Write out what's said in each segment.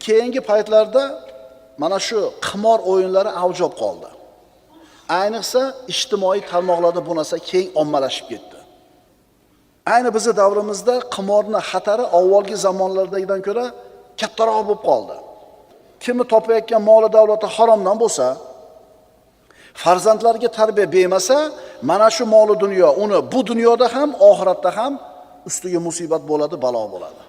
Keyingi paytlarda mana shu qimor o'yinlari avj olib qoldi. Ayniqsa ijtimoiy tarmoqlarda bu narsa keng ommalashib ketdi. Ayni bizning davrimizda qimorning xatari avvalgi zamonlardagidan ko'ra kattaroq bo'lib qoldi. Kimni topayotgan moli davlati haromdan bo'lsa, farzandlarga tarbiya bermasa, mana shu moli dunyo uni bu dunyoda ham, oxiratda ham ustiga musibat bo'ladi, balo bo'ladi.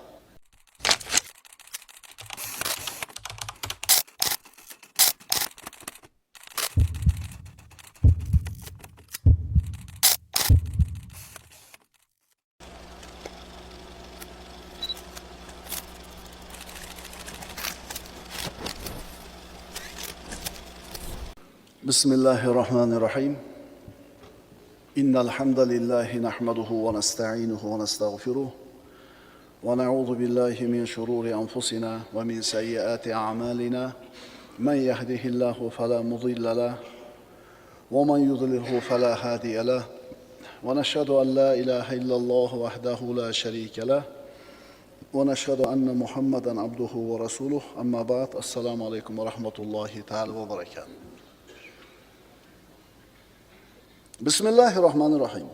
Bismillahirrahmanirrahim. Innal hamdalillahi nahmaduhu wa nasta'inuhu wa nastaghfiruh wa na'udhu billahi min shururi anfusina wa min sayyiati a'malina. Man yahdihillahu fala mudilla lahu wa man yudlilhu fala hadiya lahu. Wa nashhadu an la ilaha illallah wahdahu la sharika lahu wa nashhadu anna Muhammadan abduhu wa rasuluh. Amma ba'd. Assalomu alaykum wa rahmatullahi ta'ala wa barakatuh. Bismillahirrahmanirrahim.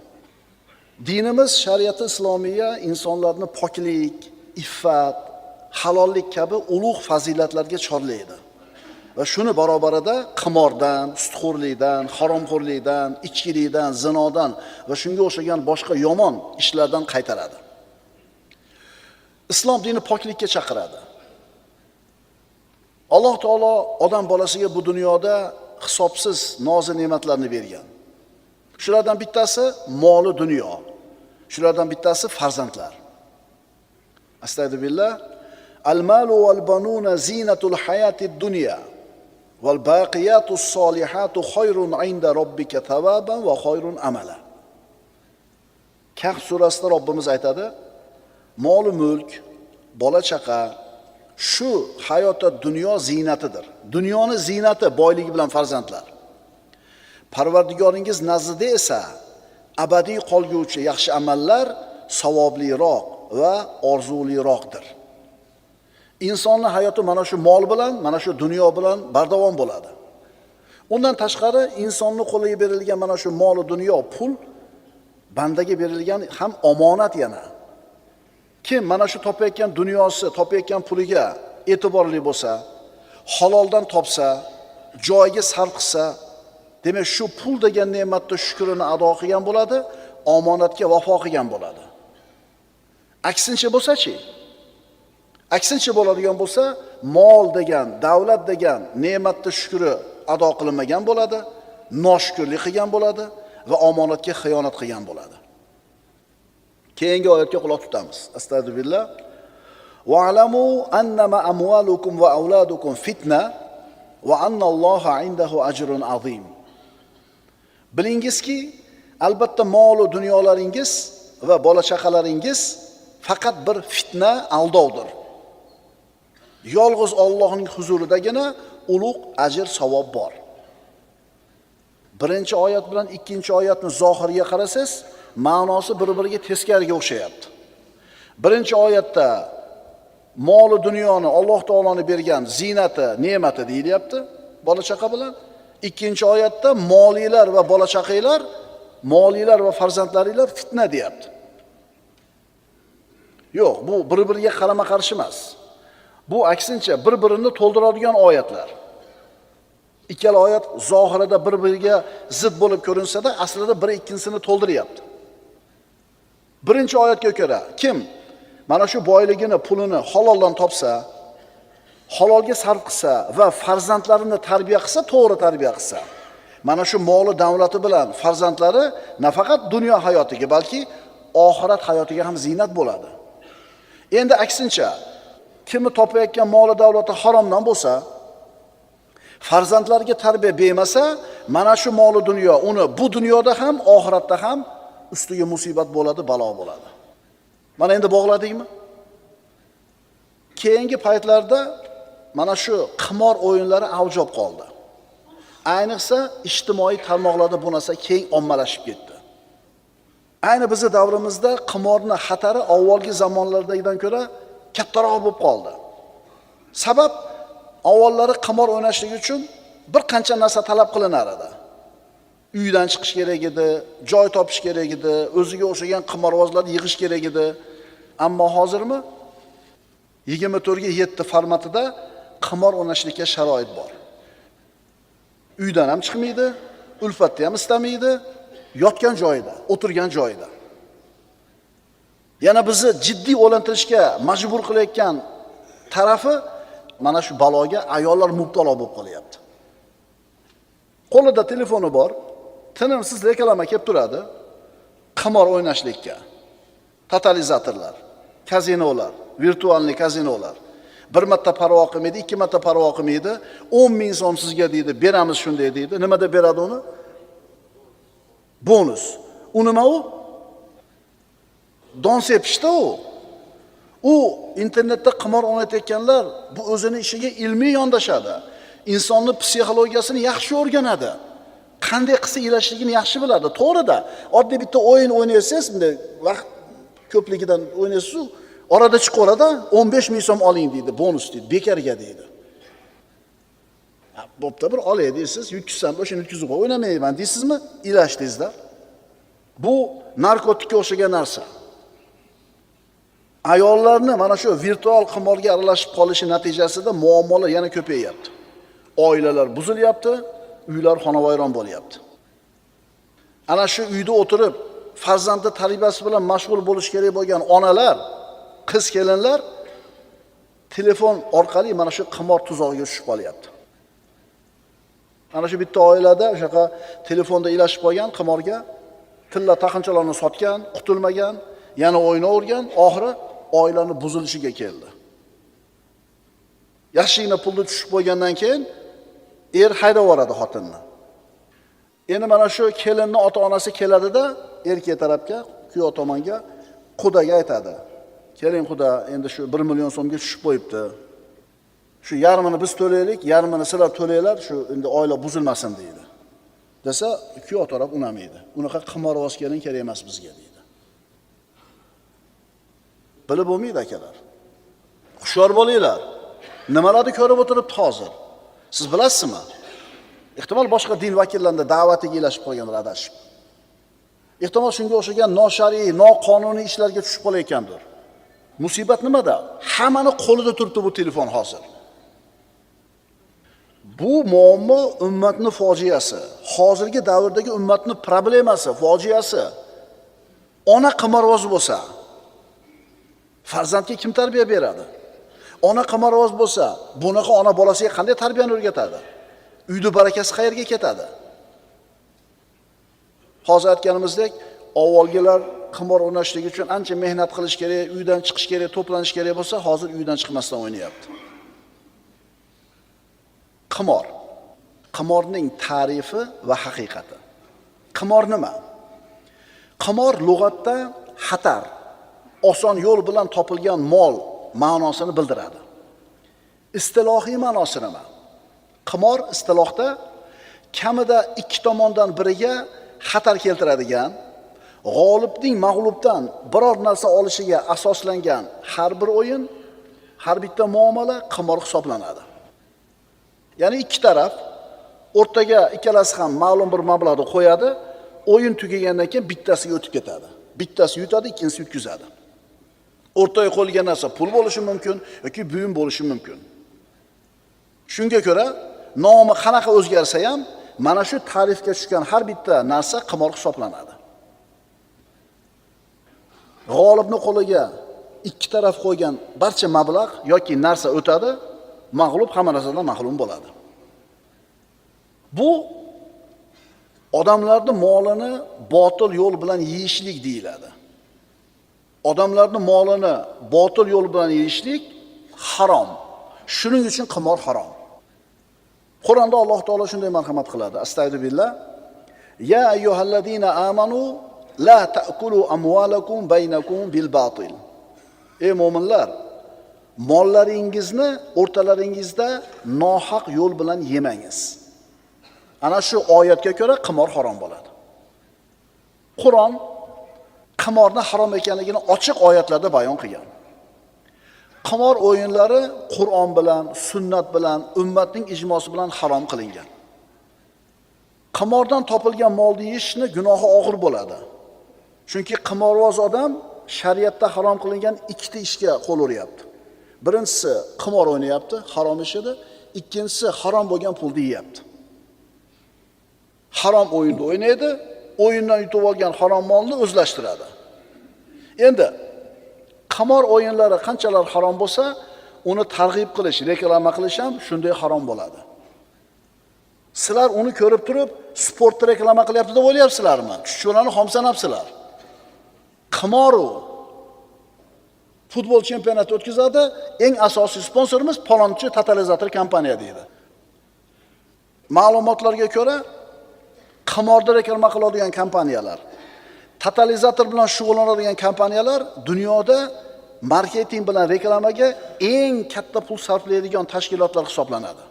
Dinimiz shariati islomiya insonlarni poklik, iffat, halollik kabi ulug' fazilatlarga chorlaydi. Va shuni barobarida qimordan, sutxo'rlikdan, haromxo'rlikdan, ichkilikdan, zinodan va shunga o'xshagan boshqa yomon ishlardan qaytaradi. Islom dini poklikka chaqiradi. Alloh taolo odam bolasiga bu dunyoda hisobsiz noz-u ne'matlarni bergan. Shulardan bittasi moli dunyo. Shulardan bittasi farzandlar. Astagfirullah. Al-malu wal banuna zinatul hayatid dunya wal baqiyatus solihatu khayrun 'inda robbika thawaban va khayrun amala. Kahf surasida Robbimiz aytadi: mol mulk, bola chaqa shu hayotda dunyo zinatidir. Dunyoning zinati boyligi bilan farzandlar. Parvardigoringiz nazdida esa abadiy qolguvchi yaxshi amallar savobliroq va orzuliroqdir. Insonning hayoti mana shu mol bilan, mana shu dunyo bilan bardavom bo'ladi. Undan tashqari insonning qo'liga berilgan mana shu mol va dunyo, pul bandaga berilgan ham omonat yana. Kim mana shu topayotgan dunyosi, topayotgan puliga e'tiborli bo'lsa, haloldan topsa, joyiga sarf qilsa, demak shu pul degan ne'matni shukrini ado qilgan bo'ladi, omonatga vafo qilgan bo'ladi. Aksincha bo'lsa-chi? Aksincha bo'ladigan bo'lsa, mol degan, davlat degan ne'matni shukri ado qilinmagan bo'ladi, noshukrlik qilgan bo'ladi va omonatga xiyonat qilgan bo'ladi. Keyingi oyatga quloq tutamiz. Astagfirullah. Wa alamu annama amwalukum va auladukum fitna va annalloha indahu ajrun azim. Bilingizki, albatta mol va dunyolaringiz va bola chaqalaringiz faqat bir fitna, aldovdir. Yolg'iz Allohning huzuridagina ulug' ajr savob bor. Birinchi oyat bilan ikkinchi oyatni zohiriga qarasangiz, ma'nosi bir-biriga teskariga o'xshayapti. Birinchi oyatda mol va dunyoni Alloh taoloning bergan zinati, ne'mati deyilyapti bola chaqa bilan. Ikkinchi oyatda moliylar va bola chaqanglar, moliylar va farzandlaringlar fitna deyapti. Yo'q, bu bir-biriga qarama-qarshi emas. Bu aksincha bir-birini to'ldiradigan oyatlar. Ikkala oyat zohirida bir-biriga zid bo'lib ko'rinsa-da, aslida biri ikkinchisini to'ldiryapti. Birinchi oyatga ko'ra, kim mana shu boyligini, pulini haloldan topsa, halolga sarf qilsa va farzandlarini tarbiya qilsa, to'g'ri tarbiya qilsa, mana shu moli davlati bilan farzandlari nafaqat dunyo hayotiga, balki oxirat hayotiga ham zinat bo'ladi. Endi aksincha, kimni topayotgan moli davlati haromdan bo'lsa, farzandlarga tarbiya bermasa, mana shu moli dunyo uni bu dunyoda ham, oxiratda ham ustiga musibat bo'ladi, balo bo'ladi. Mana endi bog'ladingmi? Keyingi paytlarda mana shu qimor o'yinlari avj olib qoldi. Ayniqsa ijtimoiy tarmoqlarda bu narsa keng ommalashib ketdi. Ayni bizning davrimizda qimorning xatari avvalgi zamonlardagidan ko'ra kattaroq bo'lib qoldi. Sabab avvallari qimor o'ynashlik uchun bir qancha narsa talab qilinar edi. Uydan chiqish kerak edi, joy topish kerak edi, o'ziga o'xshagan qimorbozlarni yig'ish kerak edi. Ammo hozirmi 24 ga 7 formatida qimor o'ynashlikka sharoit bor. Uydan ham chiqmaydi, ulfatni ham istamaydi, yotgan joyida, o'tirgan joyida. Yana bizni jiddiy o'ylantirishga majbur qilayotgan tarafi mana shu baloga ayollar mubtalo bo'lib qolyapti. Qo'lida telefoni bor, tinimsiz reklama kelib turadi. Qimor o'ynashlikka. Totalizatorlar, kazinolar, virtualniy kazinolar. Bir marta parvo qilmaydi, ikki marta parvo qilmaydi. 10 ming so'm sizga deydi, beramiz shunday deydi. Nima deb beradi uni? Bonus. U nima u? Don sepishda u. U internetda qimor o'ynayotganlar bu o'zini ishiga ilmiy yondashadi. Insonning psixologiyasini yaxshi o'rganadi. Qanday qilsa ilashligini yaxshi biladi. To'g'rida, oddiy bitta o'yin o'ynaysiz, bunday vaqt ko'pligidan o'ynaysiz, orada chiqaveradi, 15 ming so'm oling deydi, bonus deydi, bekarga deydi. Bo'pti, bir olay deysiz, yutkizsam o'shani yutkizib o'ynamayman deysizmi? Ilashdingizda. Bu narkotikka o'xshagan narsa. Ayollarni mana shu virtual qimorga aralashib qolishi natijasida muammolar yana ko'payyapti. Oilalar buzilyapti, uylar xonavayron bo'lyapti. Ana shu uyda o'tirib farzandi tarbiyasi bilan mashg'ul bo'lish kerak bo'lgan onalar, qiz kelinlar telefon orqali mana shu qimor tuzog'iga tushib qolyapti. Ana shu bitta oilada o'shaqa telefonda ilashib qolgan qimorga tilla taqinchalarni sotgan, qutulmagan, yana o'ynavergan, oxiri oilaning buzilishiga keldi. Yaxshigina pulni tushib qo'ygandan keyin haydab yuboradi xotinni. Endi mana shu kelinning ota-onasi keladida erkak tarafga, kuyov tomonga qudaga aytadi. Keling quda, endi shu 1 million so'mga tushib qo'yibdi. Shu yarmini biz to'laylik, yarmini sizlar to'laylar, shu endi oila buzilmasin deydi. Desa, kuyov taraf unamaydi. Unaqa qimorvoz kelin kerak emas bizga deydi. Bilib bo'lmaydi akalar. Hushyor bo'linglar. Nimalarni ko'rib o'tiribdi hozir? Siz bilasizmi? Ehtimol boshqa din vakillarining da'vatiga ilashib qolganlar adashib. Ehtimol shunga o'xshagan noshariy, noqonuniy ishlarga tushib qolayotgandir. Musibat nimada? Hammani qo'lida turibdi bu telefon hozir. Bu muammo ummatning fojiasi. Hozirgi davrdagi ummatning problemasi, fojiasi. Ona qimorvoz bo'lsa, farzandga kim tarbiya beradi? Ona qimorvoz bo'lsa, bunaqa ona bolasiga qanday tarbiyani o'rgatadi? Uyda barakasi qayerga ketadi? Hozir aytganimizdek, avvalgilar qimor o'ynashlik uchun ancha mehnat qilish kerak, uydan chiqish kerak, to'planish kerak bo'lsa, hozir uydan chiqmasdan o'ynayapti. Qimor. Qimorning ta'rifi va haqiqati. Qimor nima? Qimor lug'atda xatar, oson yo'l bilan topilgan mol ma'nosini bildiradi. Istilohiy ma'nosi nima? Qimor istilohda kamida ikki tomondan biriga xatar keltiradigan, g'olibning mag'lubdan biror narsa olishiga asoslangan har bir o'yin, har bitta muomala qimor hisoblanadi. Ya'ni ikki taraf o'rtaga ikkalasi ham ma'lum bir mablag'ni qo'yadi, o'yin tugagandan keyin bittasiga o'tib ketadi. Bittasi yutadi, ikkinchisi yutkazadi. O'rtaga qo'yilgan narsa pul bo'lishi mumkin yoki buyum bo'lishi mumkin. Shunga ko'ra nomi qanaqa o'zgarsa ham mana shu ta'rifga tushgan har bitta narsa qimor hisoblanadi. G'olibning qo'liga ikki taraf qo'ygan barcha mablag' yoki narsa o'tadi, mag'lub hamma narsadan mahrum bo'ladi. Bu odamlarning molini botil yo'l bilan yeyishlik deyiladi. Odamlarning molini botil yo'l bilan yeyishlik harom. Shuning uchun qimor harom. Qur'onda Alloh taolo shunday marhamat qiladi. Astagfirullah. Ya ayyuhallazina amanu la ta'kulu amwalakum baynakum bil batil. Ey mu'minlar, mollaringizni o'rtalaringizda nohaq yo'l bilan yemangiz. Ana shu oyatga ko'ra qimor harom bo'ladi. Qur'on qimorni harom ekanligini ochiq oyatlarda bayon qilgan. Qimor o'yinlari Qur'on bilan, sunnat bilan, ummatning ijmosi bilan harom qilingan. Qimordan topilgan molni yeyishni gunohi og'ir bo'ladi. Chunki qimorvoz odam shariatda harom qilingan ikkita ishga qo'l uryapti. Birinchisi qimor o'ynayapti, harom ish edi. Ikkinchisi harom bo'lgan pulni yeyapti. Harom o'yinda o'ynaydi, o'yindan yutib olgan harom molni o'zlashtiradi. Endi qimor o'yinlari qanchalar harom bo'lsa, uni targ'ib qilish, reklama qilish ham shunday harom bo'ladi. Sizlar uni ko'rib turib, sportda reklama qilyapti deb o'ylayapsizlarmi? Chuchuklarni xom sanabsizlar. Qimor u. Futbol chempionati o'tkazadi, eng asosiy sponsorimiz palonchi totalizator kompaniya deydi. Ma'lumotlarga ko'ra, qimorda reklama qiladigan kompaniyalar, totalizator bilan shug'ullanadigan kompaniyalar dunyoda marketing bilan reklamaga eng katta pul sarflaydigan tashkilotlar hisoblanadi.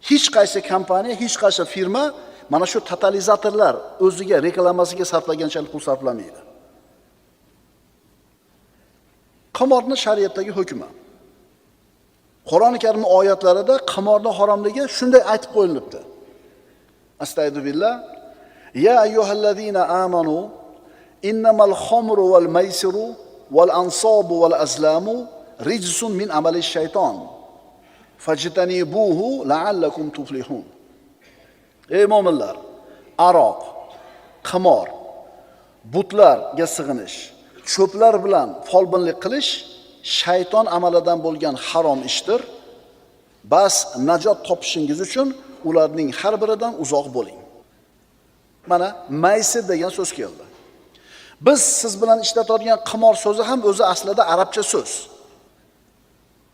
Hech qaysi kompaniya, hech qaysi firma mana shu totalizatorlar o'ziga reklamasiga sarflaganchalik pul sarflamaydi. Qimorning shariatdagi hukmi. Qur'oni Karim oyatlarida qimorning haromligi shunday aytib qo'yilibdi. Astagfirullah. Ya ayyuhallazina amanu innamal khamru wal maysiru wal ansabu wal azlamu rijsun min amali shayton. Fajtanibuhu la'allakum tuflihun. Ey mo'minlar, aroq, qimor, butlarga sig'inish, cho'plar bilan folbinlik qilish shayton amalidan bo'lgan harom ishdir. Bas najot topishingiz uchun ularning har biridan uzoq bo'ling. Mana maysir degan so'z keldi. Biz siz bilan ishlatadigan qimor so'zi ham o'zi aslida arabcha so'z.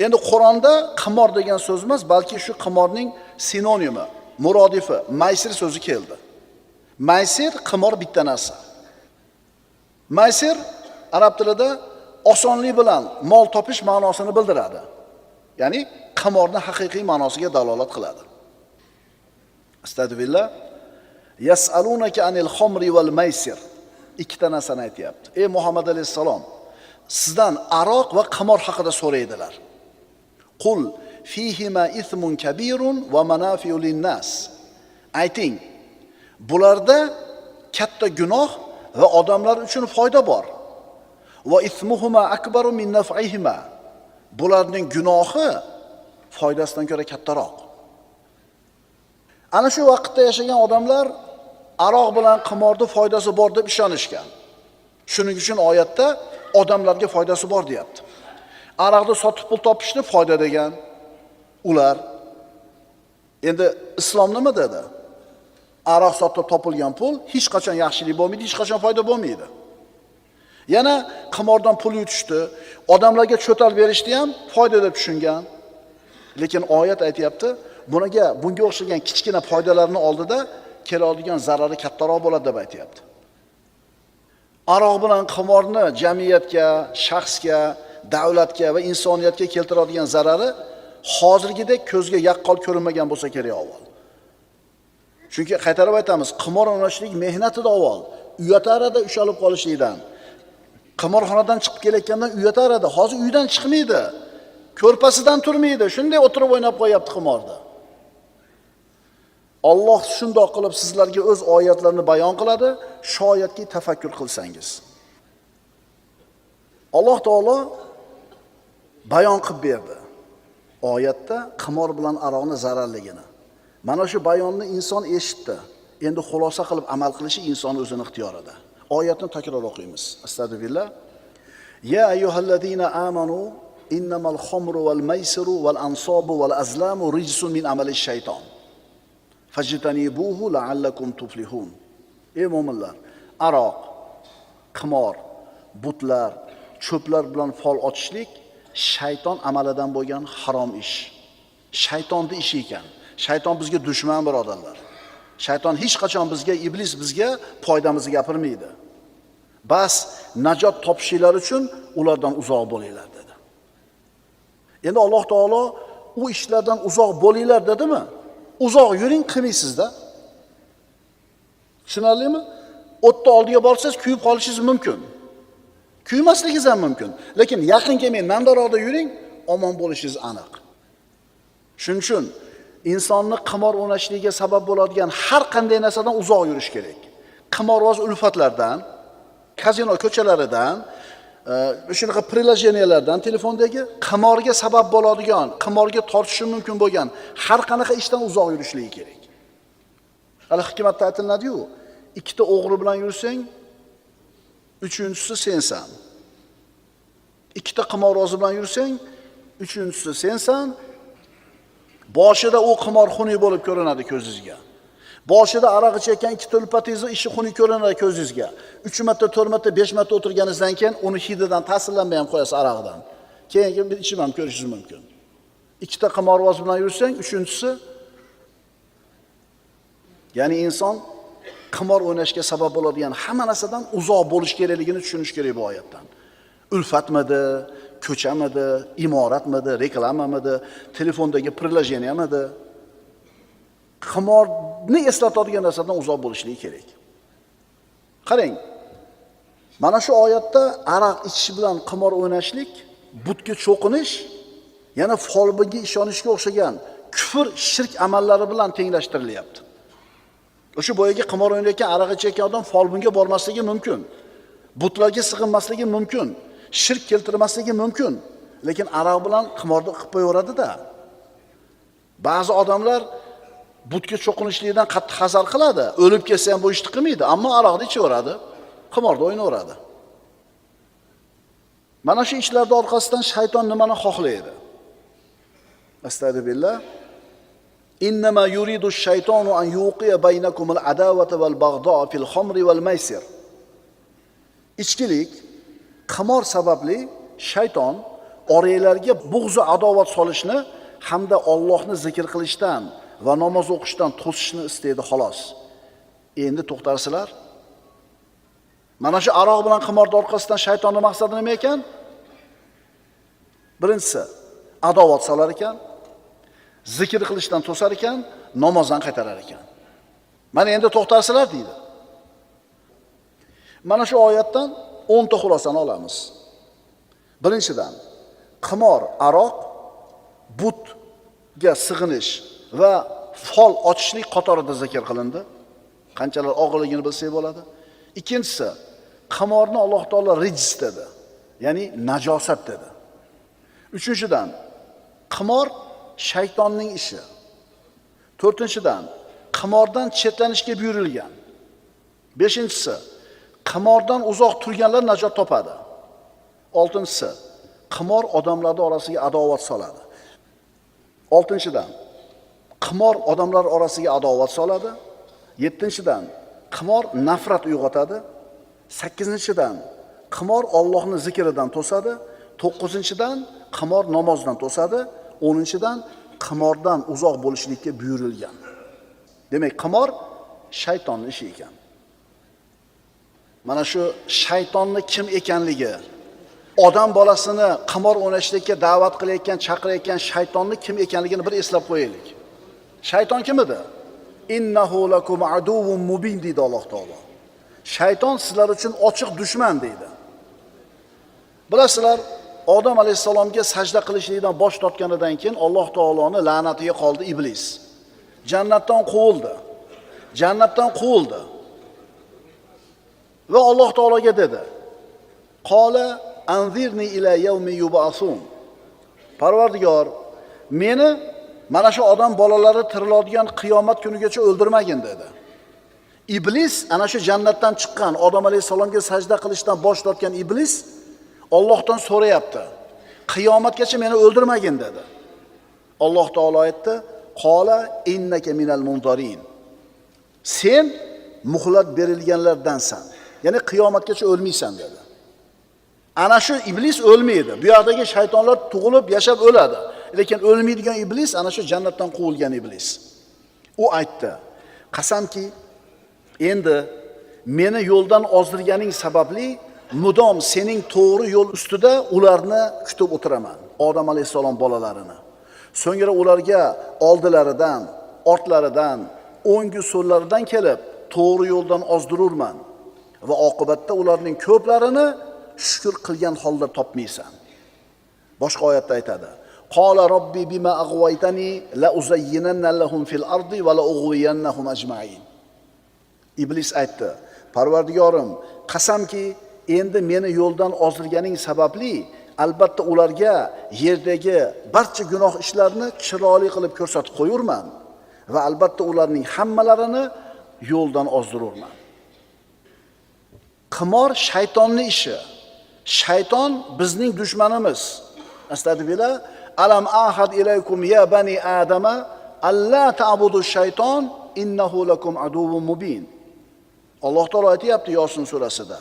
Endi Qur'onda qimor degan so'z emas, balki shu qimorning sinonimi, murodifi, maysir so'zi keldi. Maysir qimor bitta narsa. Maysir arab tilida osonlik bilan mol topish ma'nosini bildiradi. Ya'ni qimorning haqiqiy ma'nosiga dalolat qiladi. Astagfirullah. Yas'alunaka anil khamri wal maysir. Ikkita narsani aytayapti. Ey Muhammad alayhisalom, sizdan aroq va qimor haqida so'raydilar. Qul fihima ithmun kabirun va manafi'u lin-nas. Ayting, bularda katta gunoh va odamlar uchun foyda bor. Va ithmuhuma akbaru min naf'ihima. Bularning gunohi foydasidan ko'ra kattaroq. Ana shu vaqtda yashagan odamlar aroq bilan qimorda foydasi bor deb ishonishgan. Shuning uchun oyatda odamlarga foydasi bor deyapti. Aroqni sotib pul topishni foyda degan ular. Endi islom nima dedi? Aroq sotib topilgan pul hech qachon yaxshilik bo'lmaydi, hech qachon foyda bo'lmaydi. Yana qimordan pul yutishdi, odamlarga cho'tal berishni ham foyda deb tushungan. Lekin oyat aytayapti, bunga o'xshagan kichkina foydalarni oldida keladigan zarari kattaroq bo'ladi deb aytayapti. Aroq bilan qimorni jamiyatga, shaxsga, davlatga va insoniyatga keltiradigan zarari hozirgidek ko'zga yaqqol ko'rinmagan bo'lsa kerak avval. Chunki qaytarib aytamiz, qimor o'ynashlik mehnatida avval uyatar edi ushalib qolishlikdan. Qimorxonadan chiqib kelayotgandan uyatar edi, hozir uydan chiqmaydi. Ko'rpasidan turmaydi, shunday o'tirib o'ynab qo'yapti qimorda. Alloh shundoq qilib sizlarga o'z oyatlarini bayon qiladi, shu oyatga tafakkur qilsangiz. Alloh taolo bayon qilib berdi. Oyatda qimor bilan aroqni zararligini. Mana shu bayonni inson eshitdi. Endi xulosa qilib amal qilishi inson o'zining ixtiyorida. Oyatni takror o'qiymiz. Astagfirullah. Ya ayyuhallazina amanu innamal khamru wal maysiru wal ansabu wal azlamu rijsun min amali shayton. Fajtanibuhu la'allakum tuflihun. Ey mo'minlar, aroq, qimor, butlar, cho'plar bilan fol ochishlik shayton amalidan bo'lgan harom ish. Shaytonning ishi ekan. Shayton bizga dushman birodarlar. Shayton hech qachon bizga, iblis bizga foydamizni gapirmaydi. Bas najot topishinglar uchun ulardan uzoq bo'linglar dedi. Endi Alloh taolo u ishlardan uzoq bo'linglar dedimi? Uzoq yuring, qilmaysizda. Tushunarlimi? O'tda oldiga borsangiz kuyib qolishingiz mumkin. Kuymasligingiz ham mumkin. Lekin yaqin kelmang, mandaroqda yuring, omon bo'lishingiz aniq. Shuning uchun insonni qimor o'ynashligiga sabab bo'ladigan har qanday narsadan uzoq yurish kerak. Qimorvoz ulfatlardan, kazino ko'chalaridan, shunaqa prilojenelardan, telefondagi qimorga sabab bo'ladigan, qimorga tortishi mumkin bo'lgan har qanaqa ishdan uzoq yurishligi kerak. Hali hikmatda aytiladi-yu, ikkita o'g'ri bilan yursang, uchinchisi sensan. Ikkita qimorvoz bilan yursang, uchinchisi sensan. Boshida u qimor xunuk bo'lib ko'rinadi ko'zingizga. Boshida aroq ichayotgan ikkita ulfatingizni ishi xunuk ko'rinadi ko'zingizga. 3 marta, 4 marta, 5 marta o'tirganingizdan keyin uni hididan ta'sirlanmay ham qo'yasiz aroqdan. Keyin bir ichib ham ko'rishingiz mumkin. Ikkita qimorvoz bilan yursang, uchinchisi, ya'ni inson qimor o'ynashga sabab bo'ladigan hamma narsadan uzoq bo'lish kerakligini tushunish kerak bu oyatdan. Ulfatmidi, ko'chamidi, imoratmidi, reklamamidi, telefondagi prilojeniyamidi? Qimorni eslatadigan narsadan uzoq bo'lishligi kerak. Qarang. Mana shu oyatda aroq ichish bilan qimor o'ynashlik, butga cho'qinish, yana folbinga ishonishga o'xshagan kufr, shirk amallari bilan tenglashtirilyapti. O'sha boyaga qimor o'ynayotgan, aroq ichayotgan odam folbinga bormasligi mumkin. Butlarga sig'inmasligi mumkin. Shirk keltirmasligi mumkin. Lekin aroq bilan qimorni qilib qo'yaveradi-da. Ba'zi odamlar butga cho'qinishlikdan qattiq hazar qiladi. O'lib ketsa ham bu ishni qilmaydi, ammo aroqni ichaveradi, qimorda o'ynaveradi. Mana shu ishlarda orqasidan shayton nimani xohlaydi? Astagfirullah. Innama yuridu shaytonu an yuqiya baynakumul adawata wal baghdha fil khamri wal maysir. Ichkilik, qimor sababli shayton oranglarga bug'z va adovat solishni hamda Allohni zikr qilishdan va namoz o'qishdan to'sishni istaydi xolos. Endi to'xtarsizlar. Mana shu aroq bilan qimorning orqasidan shaytonning maqsadi nima ekan? Birinchisi, adovat solar ekan, zikr qilishdan to'sar ekan, namozdan qaytarar ekan. Mana endi to'xtarsizlar deydi. Mana shu oyatdan 10 ta xulosani olamiz. Birinchidan, qimor, aroq, butga sig'inish va fol ochishlik qatorida zikr qilindi. Qanchalar og'irligini bilsak bo'ladi. Ikkinchisi, qimorni Alloh taolo rijs dedi, ya'ni najosat dedi. Uchinchidan, qimor shaytonning ishi. To'rtinchidan, qimordan chetlanishga buyurilgan. Beshinchisi, qimordan uzoq turganlar najot topadi. Oltinchisi, qimor odamlar orasiga adovat soladi. Oltinchidan, qimor odamlar orasiga adovat soladi. Yettinchidan, qimor nafrat uyg'otadi. Sakkizinchidan, qimor Allohning zikridan to'sadi. To'qqizinchidan, qimor namozdan to'sadi. O'ninchidan, qimordan uzoq bo'lishlikka buyurilgan. Demak, qimor shaytonning ishi ekan. Mana shu shaytonni kim ekanligi, odam bolasini qimor o'ynashlikka da'vat qilayotgan, chaqirayotgan shaytonni kim ekanligini bir eslab qo'yaylik. Shayton kim edi? Innahu lakum aduwwun mubin deydi Alloh taolo. Shayton sizlar uchun ochiq dushman deydi. Bilasizlar, Odam alayhisalomga sajda qilishlikdan bosh tortganidan keyin Alloh taoloning la'natiga qoldi iblis. Jannatdan quvildi. Jannatdan quvildi. Va Alloh taologa dedi: "Qola anzirni ila yawmi yub'asun." Parvardigor, meni mana shu odam bolalari tiriladigan qiyomat kunigacha o'ldirmagin dedi. Iblis ana shu jannatdan chiqqan Odam alayhisalomga sajda qilishdan bosh tortgan iblis Allohdan so'rayapti. Qiyomatgacha meni o'ldirmagin dedi. Alloh taolo aytdi: "Qola innaka minal munzarin." Sen muhlat berilganlardansan. Ya'ni qiyomatgacha o'lmaysan dedi. Ana shu iblis o'lmaydi. Bu yerdagi shaytonlar tug'ilib, yashab o'ladi. Lekin o'lmaydigan iblis ana shu jannatdan quvilgan iblis. U aytdi: "Qasamki, endi meni yo'ldan ozdirganing sababli mudom sening to'g'ri yo'l ustida ularni kutib o'tiraman, Odam alayhisalom bolalarini. So'ngra ularga oldilaridan, ortlaridan, o'ngu so'llaridan kelib, to'g'ri yo'ldan ozdirurman va oqibatda ularning ko'plarini shukr qilgan holda topmaysan. Boshqa oyatda aytadi: "Qala robbi bima aghwaytani la uzayyinanna lahum fil ardi va la ughwiyannahum ajma'in." Iblis aytdi: "Parvardigorim, qasamki, endi meni yo'ldan ozdirganing sababli albatta ularga yerdagi barcha gunoh ishlarni chiroyli qilib ko'rsatib qo'yurman va albatta ularning hammalarini yo'ldan ozdirurman." Qimor shaytonning ishi. Shayton bizning dushmanimiz. Astagfirullah. Alam ahad ilaykum ya bani adama alla ta'budu shayton innahu lakum aduwwun mubin. Alloh taolo aytayapti Yosin surasida: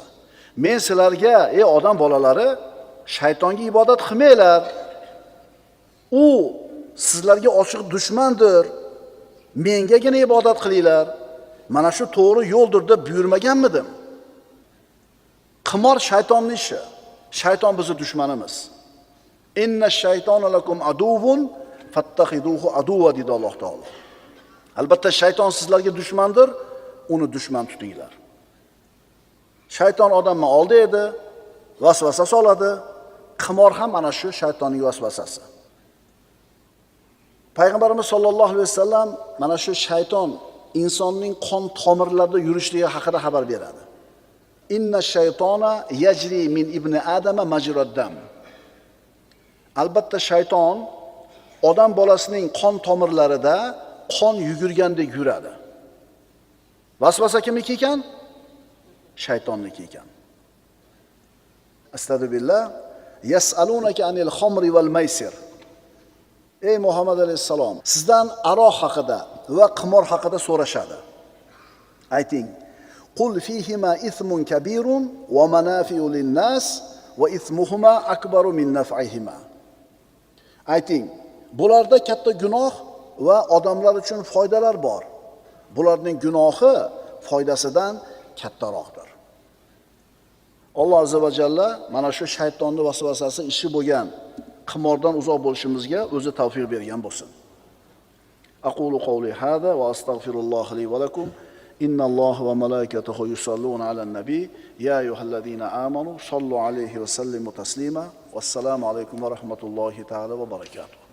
"Men sizlarga, ey odam bolalari, shaytonga ibodat qilmanglar. U sizlarga ochiq dushmandir. Mengagina ibodat qilinglar. Mana shu to'g'ri yo'ldir deb buyurmaganmidim?" Qimor shaytonning ishi. Shayton bizning dushmanimiz. Inna shaytona lakum aduwwun fattakhiduhu aduwwa dedi Alloh taolo. Albatta shayton sizlarga dushmandir, uni dushman tutinglar. Shayton odamni oldi edi, vasvasa soladi. Qimor ham mana shu shaytonning vasvasasi. Payg'ambarimiz sollallohu alayhi vasallam mana shu shayton insonning qon tomirlarida yurishligi haqida xabar beradi. Inna shaytona yajri min ibni adama majrad dam. Albatta shayton odam bolasining qon tomirlarida qon yugurgandek yuradi. Vasvasa kimniki ekan? Shaytonniki ekan. Astagfirullah. Yas'alunaka anil khamri wal maysir. Ey Muhammad alayhisalom, sizdan aroq haqida va qimor haqida so'rashadi. Ayting: "Qul fihima ithmun kabirun wa manafi'u lin-nas wa ithmuhuma akbaru min naf'ihima." Ayting, bularda katta gunoh va odamlar uchun foydalar bor. Bularning gunohi foydasidan kattaroqdir. Alloh azza va jalla mana shu shaytonning vasvasasi ishi bo'lgan qimordan uzoq bo'lishimizga o'zi tavfiq bergan bo'lsin. Aqulu qawli hada va astaghfirulloh li va lakum. Innalloha va malaikatahu yusalluna alan nabiy ya ayyuhallazina amanu sallu alayhi va sallimu taslima. Vassalamu alaykum va rahmatullohi ta'ala va barakatuh.